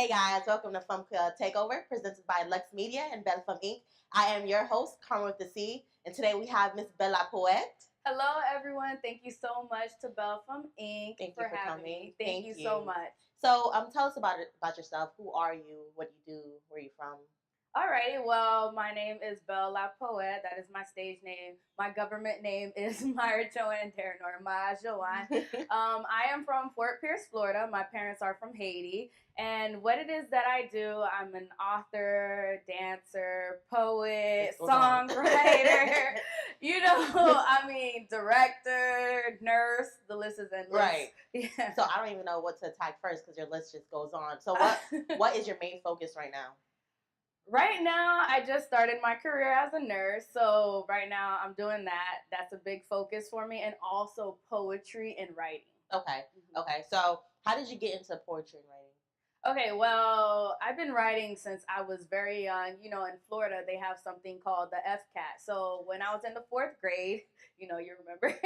Hey guys, welcome to Fanm Kreyol Takeover, presented by Lux Media and Belle Inc. I am your host, Carmen with the C, and today we have Miss Belle la Poète. Hello, everyone. Thank you so much to Fanm Inc. Thank for you for having coming. me. Thank you so much. So, tell us about yourself. Who are you? What do you do? Where are you from? Alrighty, well, my name is Belle la Poète. That is my stage name. My government name is Myra Joanne Terranor, Ma Joanne. I am from Fort Pierce, Florida. My parents are from Haiti. And what it is that I do, I'm an author, dancer, poet, songwriter, director, nurse, the list is endless. Right. Yeah. So I don't even know what to attack first because your list just goes on. So what is your main focus right now? Right now, I just started my career as a nurse, so right now I'm doing that. That's a big focus for me, and also poetry and writing. Okay. So how did you get into poetry and writing? Okay, well, I've been writing since I was very young. You know, in Florida, they have something called the FCAT. So when I was in the 4th grade, you remember,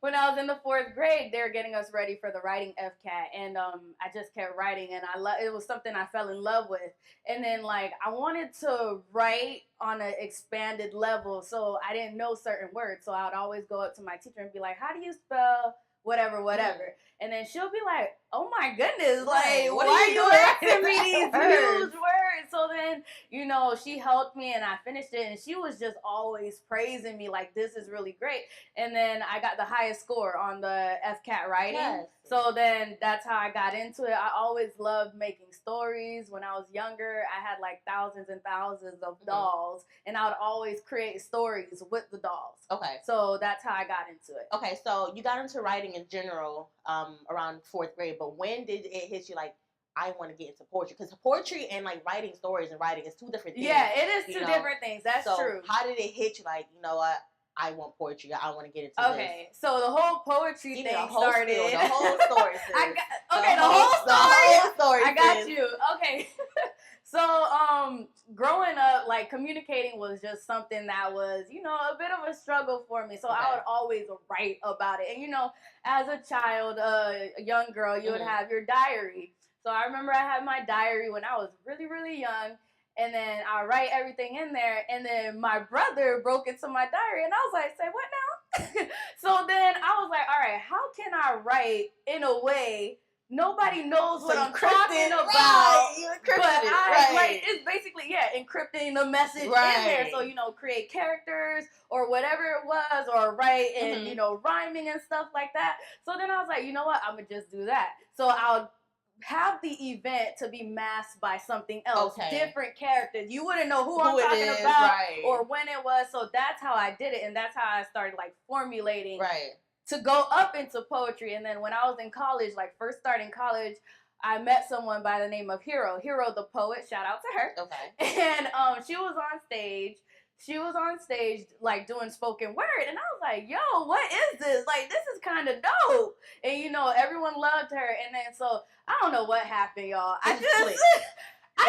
when I was in the 4th grade, they were getting us ready for the writing FCAT. And I just kept writing, and it was something I fell in love with. And then, I wanted to write on an expanded level, so I didn't know certain words. So I would always go up to my teacher and be like, how do you spell whatever? And then she'll be like, oh my goodness, why are you asking me these huge words? So then, she helped me and I finished it, and she was just always praising me like, this is really great. And then I got the highest score on the FCAT writing. Yes. So then that's how I got into it. I always loved making stories. When I was younger, I had thousands and thousands of dolls, and I would always create stories with the dolls. Okay. So that's how I got into it. Okay, so you got into writing in general around 4th grade, but when did it hit you I want to get into poetry? Because poetry and writing stories and writing is two different things. Yeah, it is two different things. That's true. How did it hit you? You know what? I want poetry. I want to get into this. Okay, so the whole poetry thing started. The whole story. The whole story. I got you. Okay. So, growing up, communicating was just something that was, a bit of a struggle for me. So I would always write about it. And, as a child, a young girl, you would have your diary. So I remember I had my diary when I was really, really young. And then I write everything in there. And then my brother broke into my diary. And I was like, say what now? So then I was like, all right, how can I write in a way nobody knows what I'm talking about? Right. You encrypted it. It's basically, encrypting the message in there. So, create characters or whatever it was, or write and, rhyming and stuff like that. So then I was like, you know what? I'm going to just do that. So I'll have the event to be masked by something else, different characters. You wouldn't know who I'm talking about or when it was. So that's how I did it, and that's how I started formulating to go up into poetry. And then when I was in college, first starting college, I met someone by the name of Hero the poet. Shout out to her. Okay. And she was on stage. Doing spoken word, and I was like, yo, what is this? This is kind of dope. And everyone loved her. And then so I don't know what happened, y'all. I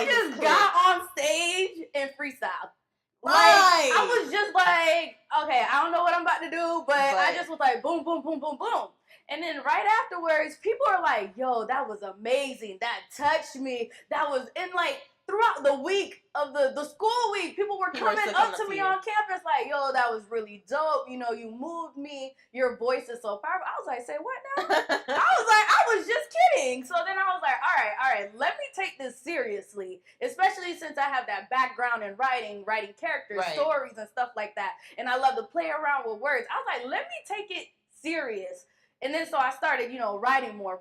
just got on stage and freestyle. I was just okay, I don't know what I'm about to do, but I just was boom, boom, boom, boom, boom. And then right afterwards, people are like, yo, that was amazing. That touched me. That was in throughout the week of the school week, people were coming up to me on campus yo, that was really dope. You moved me. Your voice is so powerful. I was like, say what now? I was just kidding. So then I was like, all right, let me take this seriously, especially since I have that background in writing characters, stories, and stuff like that. And I love to play around with words. I was like, let me take it serious. And then so I started, writing more,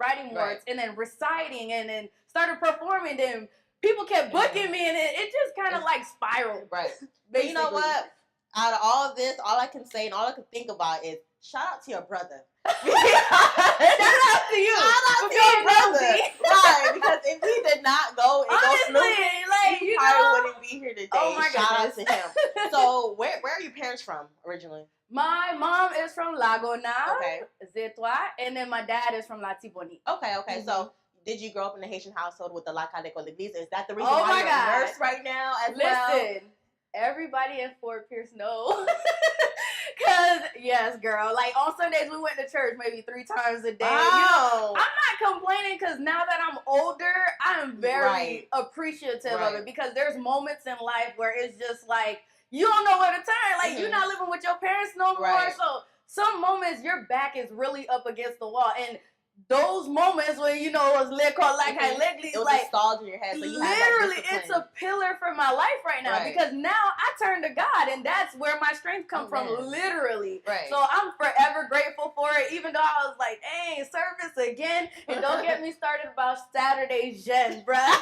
and then reciting, and then started performing. Then people kept booking me, and it just kind of spiraled. Right. But you know what? Out of all of this, all I can say and all I can think about is shout out to your brother. Shout out to you. Shout out to your brother. Right. Because if he did not go and go snooping, he probably wouldn't be here today. Oh my shout out to him. So where are your parents from originally? My mom is from Laguna, Zetois, and then my dad is from La Tibonite. Okay. So did you grow up in a Haitian household with the La Calle con l'Église? Is that the reason why you're a nurse right now as well? Listen, everybody in Fort Pierce knows. Because, yes, girl. On Sundays, we went to church maybe 3 times a day. Wow. I'm not complaining because now that I'm older, I'm very appreciative of it because there's moments in life where it's just like, you don't know where to turn. Like, you're not living with your parents no more. So some moments your back is really up against the wall. And those moments when, you know, it was called like I lately, it was like installed in your head. So you literally, it's a pillar for my life right now because now I turn to God, and that's where my strength comes from. Literally, so I'm forever grateful for it. Even though I was like, "Dang, service again," and don't get me started about Saturday Jen, bruh.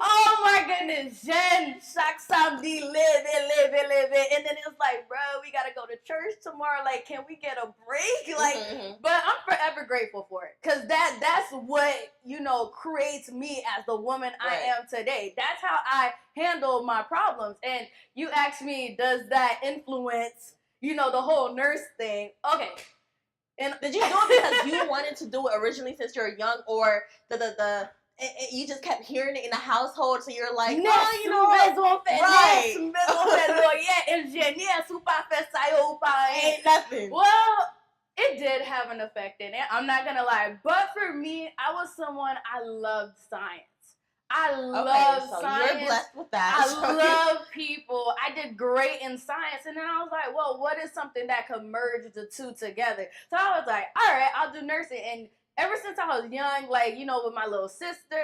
Oh my goodness, Jen, chaque samedi, live it, and then it's like, bro, we gotta go to church tomorrow. Like, can we get a break? Like, but I'm forever grateful for it because that's what, you know, creates me as the woman I am today. That's how I handle my problems. And you asked me, does that influence, you know, the whole nurse thing? Okay. And did you do it because you wanted to do it originally since you're young, or you just kept hearing it in the household, so you're like, oh, you know, ain't nothing. Well, it did have an effect in it. I'm not gonna lie, but for me, I was someone, I loved science. I love science. You're blessed with that. I love people. I did great in science, and then I was like, well, what is something that could merge the two together? So I was like, all right, I'll do nursing. And ever since I was young, like, you know, with my little sister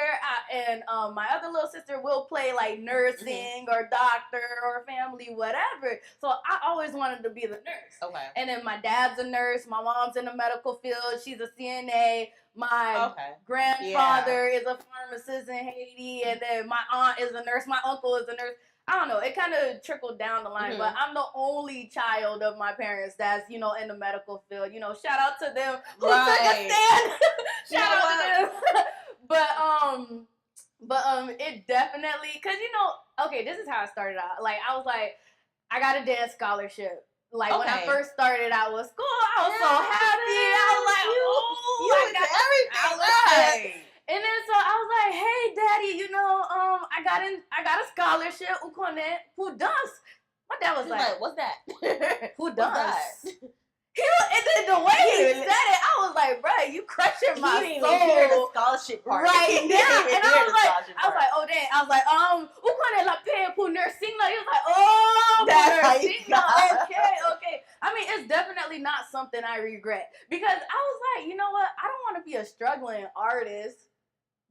and my other little sister will play like nursing or doctor or family, whatever. So I always wanted to be the nurse. Okay. And then my dad's a nurse. My mom's in the medical field. She's a CNA. My grandfather is a pharmacist in Haiti. And then my aunt is a nurse. My uncle is a nurse. I don't know. It kind of trickled down the line, but I'm the only child of my parents that's, you know, in the medical field. You know, shout out to them who took a stand. Shout out to them. But it definitely, because, you know, okay, this is how I started out. Like, I was like, I got a dance scholarship. Like, when I first started out with school, I was so happy. I was like, I got everything. And then so I was like, hey, daddy, you know, I got a scholarship. Who does? My dad was like, what's that? Who does? And then the way he said it, I was like, bro, you crushing my soul. He didn't even hear the scholarship part. Right now. And I was like, oh, dang. I was like, who connaît la paix pour nursing? He was like, oh, nursing. Okay. I mean, it's definitely not something I regret. Because I was like, you know what? I don't want to be a struggling artist.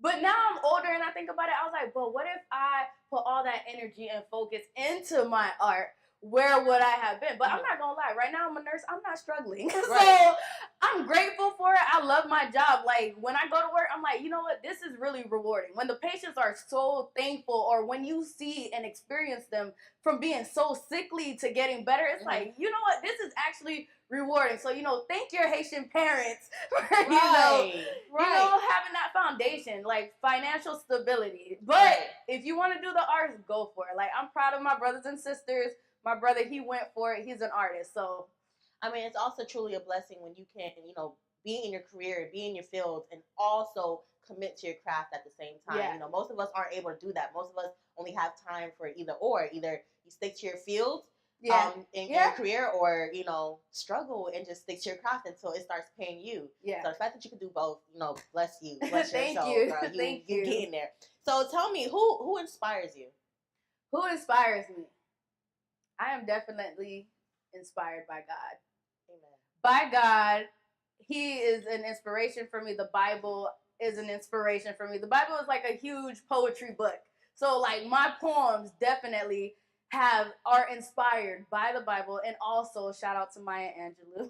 But now I'm older and I think about it, I was like, but what if I put all that energy and focus into my art? Where would I have been? But I'm not gonna lie, right now I'm a nurse, I'm not struggling. So I'm grateful for it. I love my job. Like, when I go to work, I'm like, you know what? This is really rewarding. When the patients are so thankful, or when you see and experience them from being so sickly to getting better, it's like, you know what? This is actually rewarding. So, you know, thank your Haitian parents for, you know, having that foundation, like financial stability. But if you want to do the arts, go for it. Like, I'm proud of my brothers and sisters. My brother, he went for it. He's an artist. So, I mean, it's also truly a blessing when you can, you know, be in your career, be in your field, and also commit to your craft at the same time. Yeah. You know, most of us aren't able to do that. Most of us only have time for either or. Either you stick to your field in your career, or, you know, struggle and just stick to your craft until it starts paying you. Yeah. So the fact that you can do both, you know, bless you. Bless Thank yourself, you. girl. Thank you you. getting there. So tell me, who inspires you? Who inspires me? I am definitely inspired by God. Amen. By God, He is an inspiration for me. The Bible is an inspiration for me. The Bible is like a huge poetry book. So, like, my poems definitely are inspired by the Bible. And also, shout out to Maya Angelou.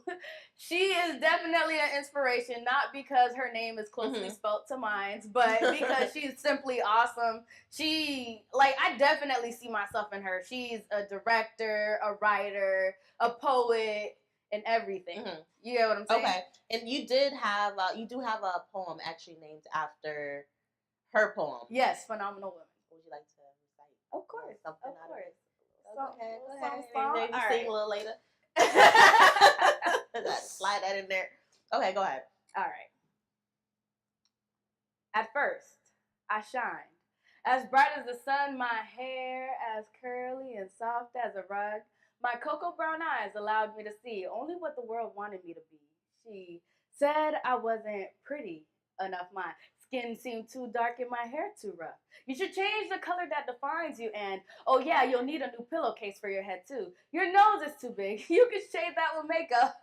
She is definitely an inspiration, not because her name is closely spelt to mine, but because she's simply awesome. I definitely see myself in her. She's a director, a writer, a poet, and everything. You get what I'm saying? Okay. And you do have a poem actually named after her poem. Yes, Phenomenal Woman. Would you like to recite? Of course. Something of out course. of it? Go ahead. Song. Maybe All sing a little later. Slide that in there. Okay, go ahead. All right. At first, I shined. As bright as the sun, my hair as curly and soft as a rug. My cocoa brown eyes allowed me to see only what the world wanted me to be. She Said I wasn't pretty enough. My skin seemed too dark and my hair too rough. You should change the color that defines you. And oh yeah, you'll need a new pillowcase for your head too. Your nose is too big. You can shade that with makeup.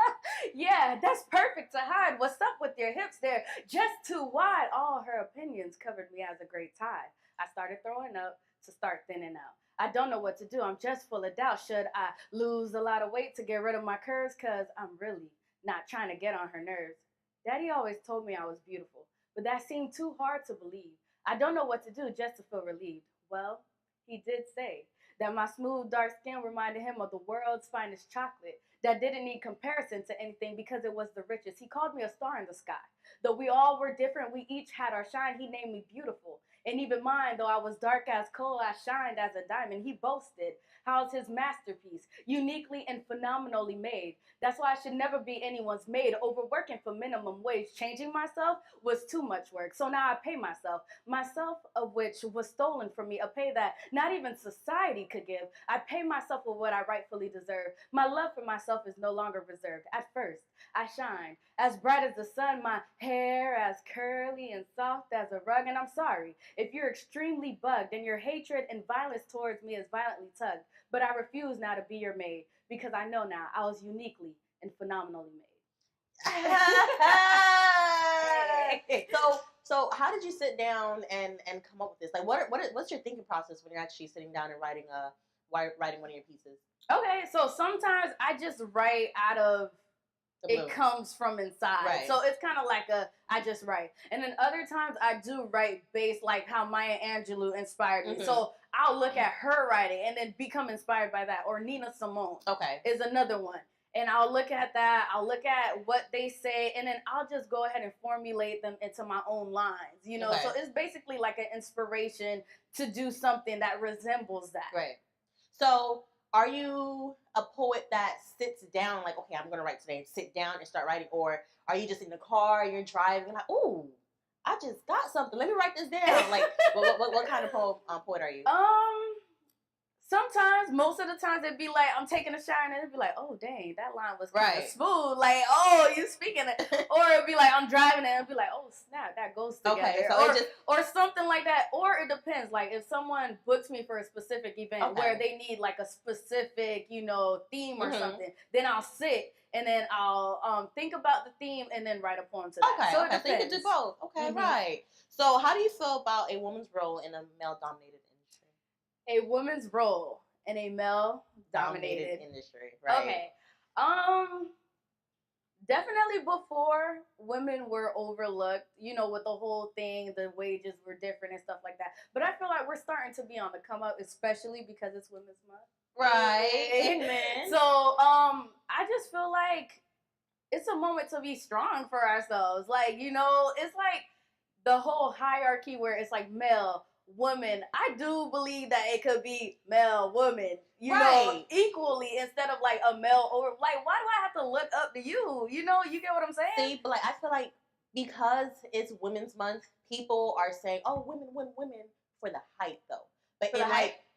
Yeah, that's perfect to hide. What's up with your hips? They're just too wide. All her opinions covered me as a great tide. I started throwing up to start thinning out. I don't know what to do. I'm just full of doubt. Should I lose a lot of weight to get rid of my curves? Cause I'm really not trying to get on her nerves. Daddy always told me I was beautiful, but that seemed too hard to believe. I don't know what to do just to feel relieved. Well, he did say that my smooth, dark skin reminded him of the world's finest chocolate that didn't need comparison to anything because it was the richest. He called me a star in the sky. Though we all were different, we each had our shine. He named me beautiful. And even mine, though I was dark as coal, I shined as a diamond. He boasted how's his masterpiece, uniquely and phenomenally made. That's why I should never be anyone's maid, overworking for minimum wage. Changing myself was too much work, so now I pay myself of which was stolen from me, a pay that not even society could give. I pay myself for what I rightfully deserve. My love for myself is no longer reserved. At first, I shined as bright as the sun, my hair as curly and soft as a rug, and I'm sorry if you're extremely bugged and your hatred and violence towards me is violently tugged, but I refuse now to be your maid because I know now I was uniquely and phenomenally made. So how did you sit down and come up with this? Like, what's your thinking process when you're actually sitting down and writing one of your pieces? Okay, so sometimes I just write out of it comes from inside. Right. So it's kind of like I just write. And then other times I do write based like how Maya Angelou inspired me. Mm-hmm. So I'll look at her writing and then become inspired by that. Or Nina Simone is another one. And I'll look at that. I'll look at what they say. And then I'll just go ahead and formulate them into my own lines. You know, so it's basically like an inspiration to do something that resembles that. Right. So are you a poet that sits down like, okay, I'm going to write today, and sit down and start writing? Or are you just in the car, you're driving, like, ooh, I just got something. Let me write this down. Like, what kind of poet are you? Sometimes, most of the times, it'd be like, I'm taking a shower and it'd be like, oh, dang, that line was kind of smooth. Like, oh, you speaking it. Or it'd be like, I'm driving and it'd be like, oh, snap, that goes together. Okay, so or something like that. Or it depends. Like, if someone books me for a specific event where they need, like, a specific, you know, theme or something, then I'll sit and then I'll think about the theme and then write a poem to that. Okay, so you can do both. Okay, right. So how do you feel about a woman's role in a male-dominated industry? A woman's role in a male-dominated industry, right? Okay. Definitely before, women were overlooked, you know, with the whole thing, the wages were different and stuff like that. But I feel like we're starting to be on the come up, especially because it's Women's Month. Right. Amen. So, I just feel like it's a moment to be strong for ourselves. Like, you know, it's like the whole hierarchy where it's like male, woman. I do believe that it could be male, woman, you know, equally instead of like a male over. Like, why do I have to look up to you? You know, you get what I'm saying? See, but like, I feel like because it's Women's Month, people are saying, "Oh, women for the hype, though."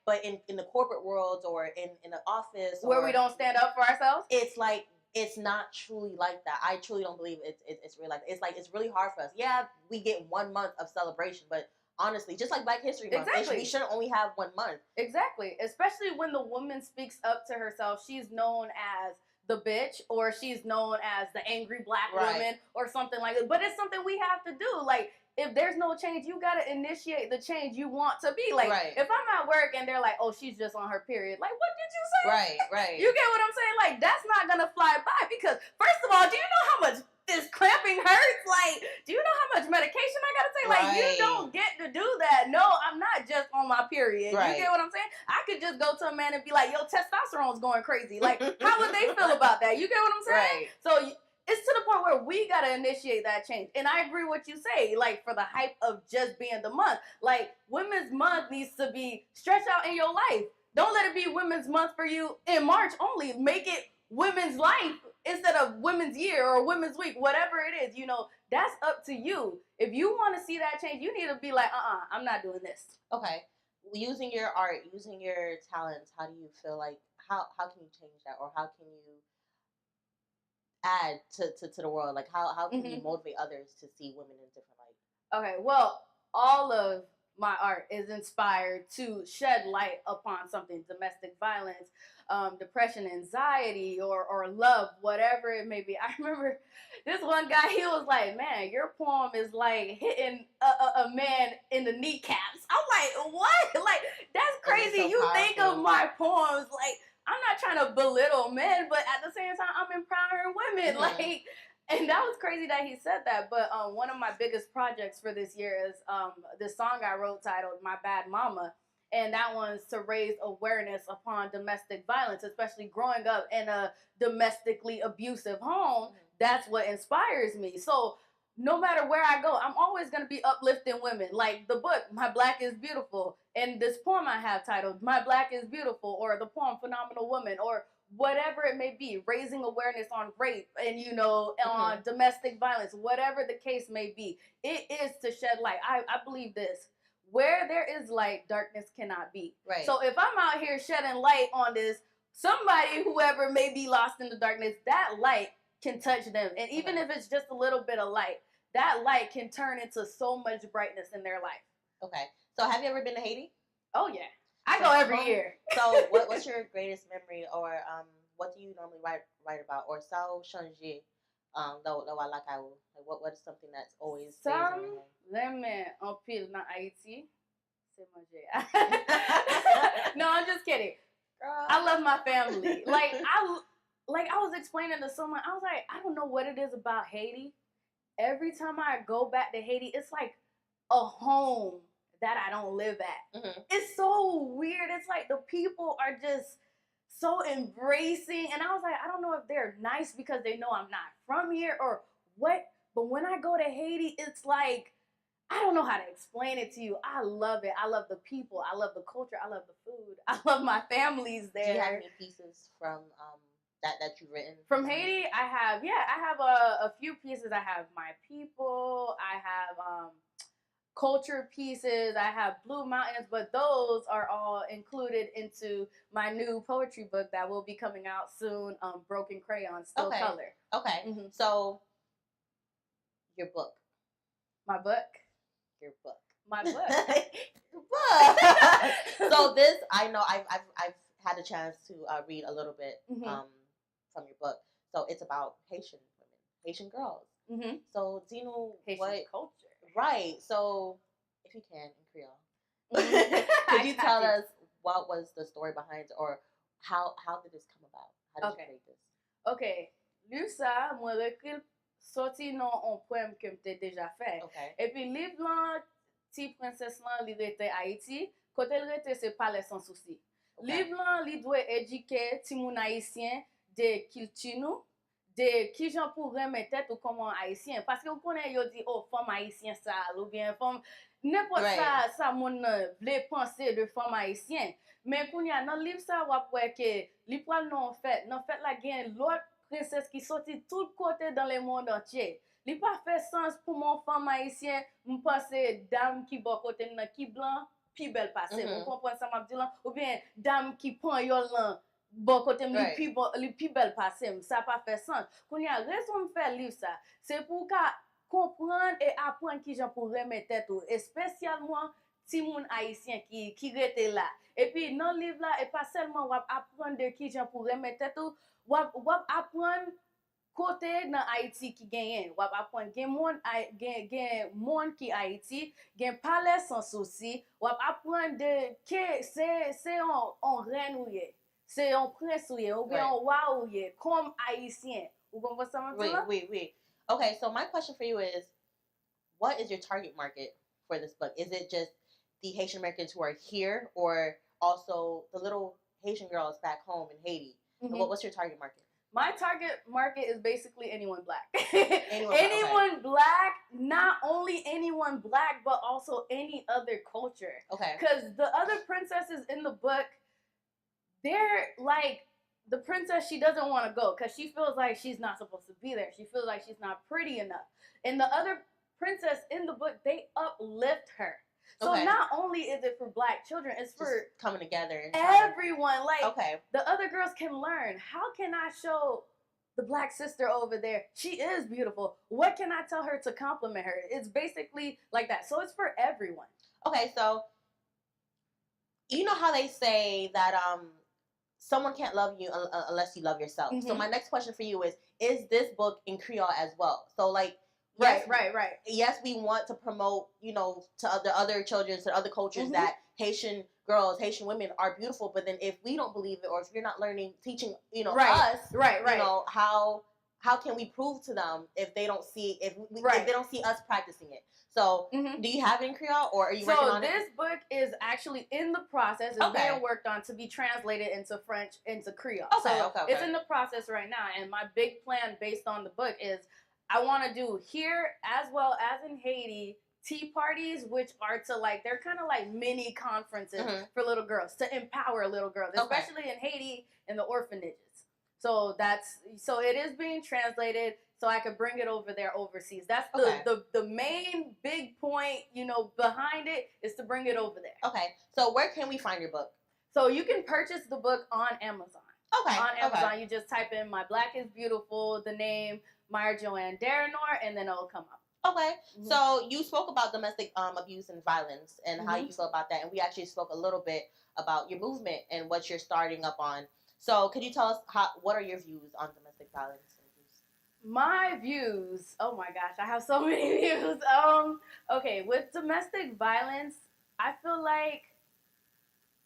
But in the corporate world or in the office where we don't stand up for ourselves, it's like it's not truly like that. I truly don't believe it's really like that. It's like it's really hard for us. Yeah, we get 1 month of celebration, but honestly, just like Black History Month, we shouldn't only have 1 month. Exactly. Especially when the woman speaks up to herself. She's known as the bitch, or she's known as the angry Black woman, or something like that. But it's something we have to do. Like, if there's no change, you got to initiate the change you want to be. Like, if I'm at work and they're like, oh, she's just on her period. Like, what did you say? Right. You get what I'm saying? Like, that's not going to fly by because, first of all, do you know how much this cramping hurts? Like, do you know how much medication I got to take? Like, you don't get to do that. No, I'm not just on my period. You get what I'm saying? I could just go to a man and be like, yo, testosterone's going crazy. Like, how would they feel about that? You get what I'm saying? So, it's to the point where we got to initiate that change. And I agree with what you say, like, for the hype of just being the month. Like, Women's Month needs to be stretched out in your life. Don't let it be Women's Month for you in March only. Make it Women's Life instead of Women's Year or Women's Week, whatever it is. You know, that's up to you. If you want to see that change, you need to be like, I'm not doing this. Okay. Using your art, using your talents, how do you feel like, how can you change that? Or how can you add to the world? Like how can you motivate others to see women in a different light? Okay, well, all of my art is inspired to shed light upon something: domestic violence, depression, anxiety, or love, whatever it may be. I remember this one guy, he was like, man, your poem is like hitting a man in the kneecaps. I'm like, what? Like, that's crazy. So you powerful. Think of my poems like, I'm not trying to belittle men, but at the same time, I'm empowering women. Like, and that was crazy that he said that. But one of my biggest projects for this year is this song I wrote titled "My Bad Mama," and that one's to raise awareness upon domestic violence, especially growing up in a domestically abusive home. That's what inspires me. So no matter where I go, I'm always going to be uplifting women. Like the book, My Black is Beautiful, and this poem I have titled, My Black is Beautiful, or the poem Phenomenal Woman, or whatever it may be, raising awareness on rape and, on domestic violence, whatever the case may be. It is to shed light. I believe this. Where there is light, darkness cannot be. Right. So if I'm out here shedding light on this, somebody, whoever may be lost in the darkness, that light can touch them. And even if it's just a little bit of light, that light can turn into so much brightness in their life. Okay. So have you ever been to Haiti? Oh, yeah. I go every year. So what's your greatest memory, or what do you normally write about? Or sao changer, what is something that's always stays in your head? L'aime en pile dans Haiti, c'est manger. No, I'm just kidding. Girl. I love my family. I was explaining to someone, I was like, I don't know what it is about Haiti. Every time I go back to Haiti, it's like a home that I don't live at. It's so weird. It's like the people are just so embracing. And I was like, I don't know if they're nice because they know I'm not from here or what. But when I go to Haiti, it's like, I don't know how to explain it to you. I love it. I love the people. I love the culture. I love the food. I love my families there. Do you have any pieces from that you've written? From Haiti, I have a few pieces. I have my people. I have culture pieces. I have Blue Mountains, but those are all included into my new poetry book that will be coming out soon. Broken Crayon, Still Color. Okay. So your book. My book. Your book. My book. Your book. So this, I know I've had a chance to read a little bit from your book. So it's about Haitian women, Haitian girls. So do you know Haitian culture? Right. So if you can, in Creole, could you tell us what was the story behind it, or how did this come about? How did you create this? Okay. Livre ça, moi recul sorti non un poème que m'te déjà fait. Et puis livre là, ti princesse là, li rete Haïti, côté li rete c'est palais sans souci. Livre là, li doit éduquer ti moun haïtien de culture nou, de qui j'en pourrait mettre tête ou comment haïtien, parce que vous connaissez yo dit oh femme haïtien ça ou bien femme n'importe ça moun vle penser de femme haïtien, mais qu'on y a dans livre ça ou après que li pral non fait la gen l'autre princesse qui sorti tout côté dans le monde entier. Li pas fait sens pour mon femme haïtien m'penser dame qui bon côté nan qui blanc puis belle passer. Vous comprenez ça m'a dit là, ou bien dame qui prend yon lan bon côté li pi belle passer, ça pas fait sens. Qu'on y a raison de faire livre ça, c'est pour comprendre et apprendre qui j'en pour remettre tête ou spécialement ti moun haïtien qui rete là. Et puis dans livre là et pas seulement on apprendre de qui j'en pour remettre tête ou on apprendre côté dans Haïti qui gagne, on apprendre gen monde qui Haïti, gen palais sans souci, on apprendre de que c'est on reine ou c'est un prince ou bien un roi ou comme haïtien. Vous comprenez ça maintenant? Oui. Okay, so my question for you is, what is your target market for this book? Is it just the Haitian Americans who are here, or also the little Haitian girls back home in Haiti? What's your target market? My target market is basically anyone black. Anyone black, not only anyone black, but also any other culture. Okay. Because the other princesses in the book, they're like, the princess, she doesn't want to go because she feels like she's not supposed to be there. She feels like she's not pretty enough. And the other princess in the book, they uplift her. So not only is it for black children, it's for just coming together and everyone. Like the other girls can learn. How can I show the black sister over there, she is beautiful. What can I tell her to compliment her? It's basically like that. So it's for everyone. Okay, so you know how they say that someone can't love you unless you love yourself. Mm-hmm. So my next question for you is this book in Creole as well? So like, yes, right. Yes, we want to promote, to the other children, to other cultures, mm-hmm. that Haitian girls, Haitian women are beautiful. But then if we don't believe it, or if you're not teaching, us, how can we prove to them if they don't see if they don't see us practicing it? So, mm-hmm. do you have it in Creole, or are you working on it? So this book is actually in the process. It's being worked on to be translated into French, into Creole. Okay, it's in the process right now. And my big plan based on the book is I want to do here as well as in Haiti tea parties, which are to they're kind of like mini conferences, mm-hmm. for little girls, to empower little girls, especially in Haiti in the orphanages. So it is being translated so I could bring it over there overseas. That's the main big point, behind it, is to bring it over there. Okay. So where can we find your book? So you can purchase the book on Amazon. Okay. On Amazon, you just type in My Black is Beautiful, the name, Maya Joanne Daranor, and then it'll come up. Okay. Mm-hmm. So you spoke about domestic abuse and violence and mm-hmm. how you feel about that. And we actually spoke a little bit about your movement and what you're starting up on. So could you tell us what are your views on domestic violence and abuse? My views, oh my gosh, I have so many views. Okay, with domestic violence, I feel like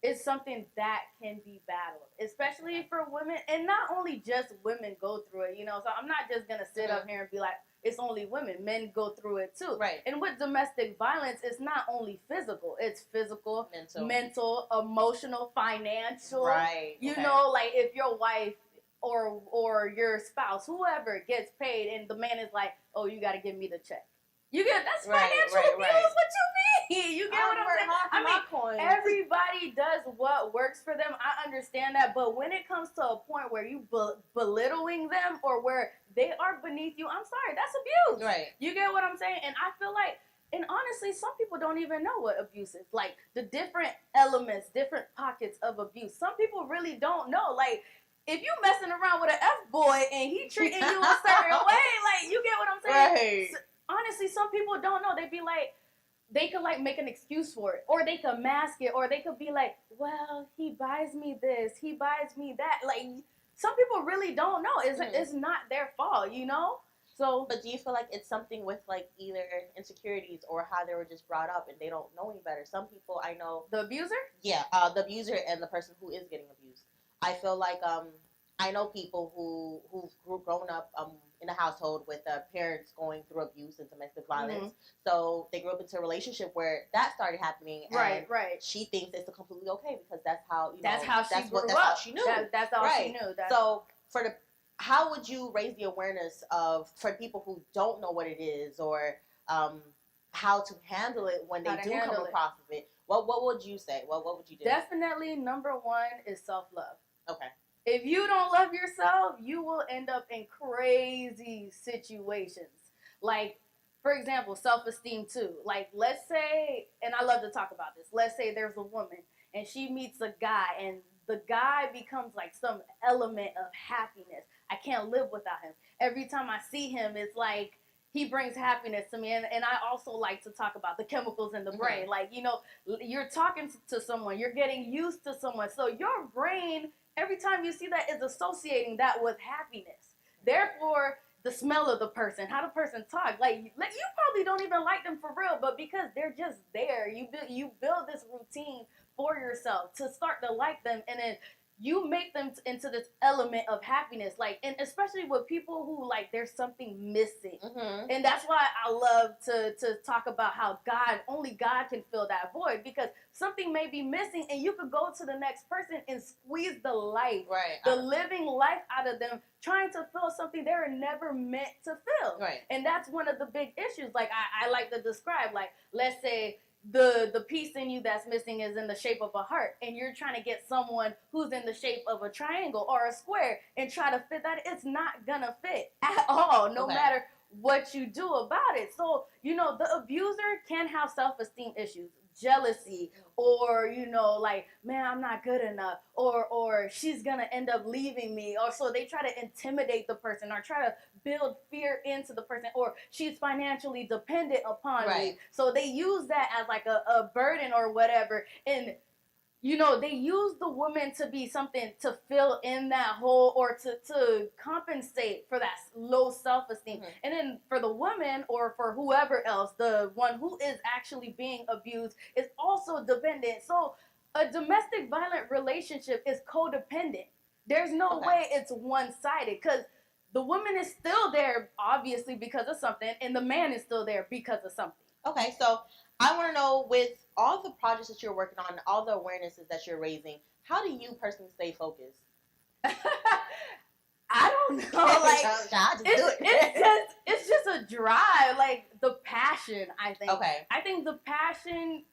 it's something that can be battled, especially for women, and not only just women go through it, so I'm not just going to sit up here and be like, it's only women. Men go through it too. Right. And with domestic violence, it's not only physical. It's physical, mental, emotional, financial. Right. Like if your wife or your spouse, whoever, gets paid and the man is like, oh, you got to give me the check. That's financial abuse. Right. What you mean? You get what I'm saying? Everybody does what works for them. I understand that. But when it comes to a point where you belittling them or where they are beneath you, I'm sorry, that's abuse. Right. You get what I'm saying? And I feel like, and honestly, some people don't even know what abuse is. Like, the different elements, different pockets of abuse. Some people really don't know. Like, if you messing around with an F-boy and he treating you a certain way, like, you get what I'm saying? Right. So, honestly, some people don't know. They'd be like, they could make an excuse for it, or they could mask it, or they could be like, well, he buys me this, he buys me that. Like, some people really don't know. It's not their fault, So, but do you feel like it's something with either insecurities or how they were just brought up and they don't know any better? Some people I know. The abuser? Yeah, the abuser and the person who is getting abused. I feel like I know people who've grown up in a household with parents going through abuse and domestic violence. Mm-hmm. So they grew up into a relationship where that started happening. And right. She thinks it's completely okay because that's how that's how she grew up. That's how she knew. That's all she knew. So how would you raise the awareness for people who don't know what it is or how to handle it when they do come across it? What would you say? What would you do? Definitely, number one is self-love. Okay. If you don't love yourself, you will end up in crazy situations. Like, for example, self-esteem too. Like, let's say, and I love to talk about this, let's say there's a woman and she meets a guy and the guy becomes like some element of happiness. I can't live without him. Every time I see him, it's like he brings happiness to me. And I also like to talk about the chemicals in the brain. Mm-hmm. Like, you're talking to someone, you're getting used to someone. So your brain, every time you see that, is associating that with happiness. Therefore, the smell of the person, how the person talks, like you probably don't even like them for real, but because they're just there, you build this routine for yourself to start to like them, and then you make them into this element of happiness, like, and especially with people who there's something missing, mm-hmm. and that's why I love to talk about how only God can fill that void, because something may be missing, and you could go to the next person and squeeze the life, the living life out of them, trying to fill something they were never meant to fill, and that's one of the big issues. Like I like to describe, like, let's say the piece in you that's missing is in the shape of a heart, and you're trying to get someone who's in the shape of a triangle or a square and try to fit that. It's not gonna fit at all, no matter what you do about it. So, the abuser can have self-esteem issues. jealousy, or, you know, like, man, I'm not good enough, or she's gonna end up leaving me, or so they try to intimidate the person or try to build fear into the person, or she's financially dependent upon me. So they use that as like a burden or whatever. And you know, they use the woman to be something to fill in that hole, or to compensate for that low self-esteem. Mm-hmm. And then for the woman, or for whoever else, the one who is actually being abused is also dependent. So a domestic violent relationship is codependent. There's no way it's one-sided, because the woman is still there, obviously, because of something, and the man is still there because of something. Okay, so I want to know, with all the projects that you're working on, all the awarenesses that you're raising, how do you personally stay focused? I don't know. Like, it's just a drive, like the passion, I think. Okay. I think the passion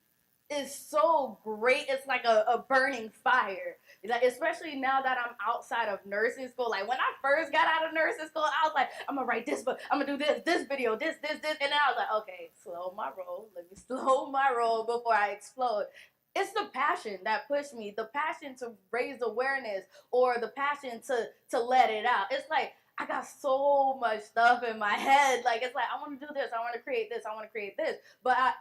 is so great. It's like a burning fire. Like, especially now that I'm outside of nursing school. Like, when I first got out of nursing school, I was like, I'm gonna write this book, I'm gonna do this video, this, and then I was like, okay, slow my roll. Let me slow my roll before I explode. It's the passion that pushed me, the passion to raise awareness, or the passion to let it out. It's like, I got so much stuff in my head. Like, it's like, I want to do this, I want to create this, I want to create this. But I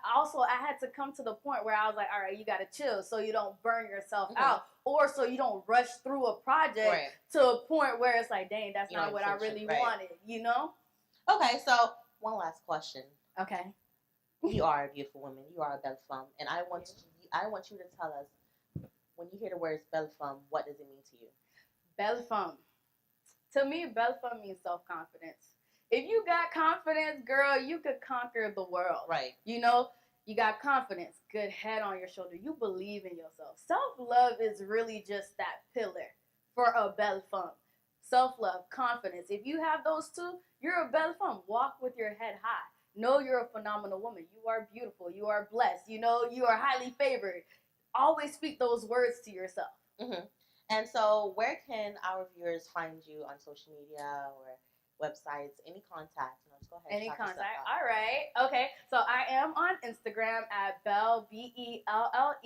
had to come to the point where I was like, all right, you got to chill so you don't burn yourself out, or so you don't rush through a project to a point where it's like, dang, that's not what I really wanted, you know? Okay, so one last question. Okay. You are a beautiful woman. You are a belle femme. And I want you to tell us, when you hear the words belle femme, what does it mean to you? Belle femme. To me, belle femme means self-confidence. If you got confidence, girl, you could conquer the world. Right. You know, you got confidence, good head on your shoulder. You believe in yourself. Self-love is really just that pillar for a belle femme. Self-love, confidence. If you have those two, you're a belle femme. Walk with your head high. Know you're a phenomenal woman. You are beautiful. You are blessed. You know, you are highly favored. Always speak those words to yourself. Mm-hmm. And so where can our viewers find you on social media or websites? Any contact? Just go ahead. Any contact? All right. Okay. So I am on Instagram at Belle, BELLE_LA_poet.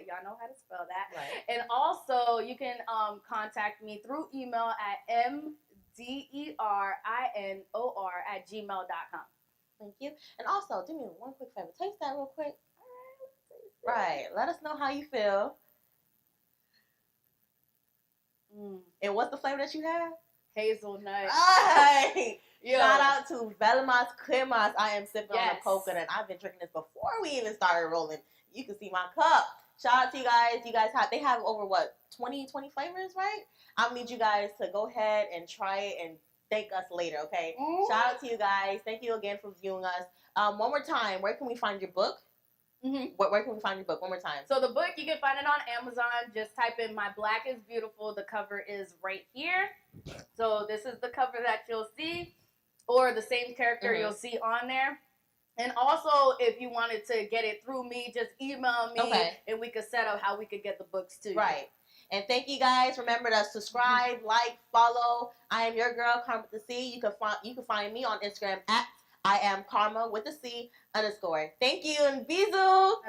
Y'all know how to spell that. Right. And also you can contact me through email at mderinor@gmail.com. Thank you. And also, do me one quick favor. Taste that real quick. Right. Let us know how you feel. And what's the flavor that you have? Hazelnut. Right. Shout out to Valmas Cremas. I am sipping on the coconut. I've been drinking this before we even started rolling. You can see my cup. Shout out to you guys. You guys they have over 20 flavors, right? I'll need you guys to go ahead and try it and thank us later, okay? Shout out to you guys. Thank you again for viewing us. One more time, where can we find your book? Mm-hmm. Where can we find your book? One more time. So the book, you can find it on Amazon. Just type in My Black is Beautiful. The cover is right here. So this is the cover that you'll see, or the same character you'll see on there. And also, if you wanted to get it through me, just email me, and we could set up how we could get the books to you. Right. And thank you guys. Remember to subscribe, like, follow. I am your girl, Karma with the C. You can find me on Instagram at I am Karma with a C _. Thank you, and bisous.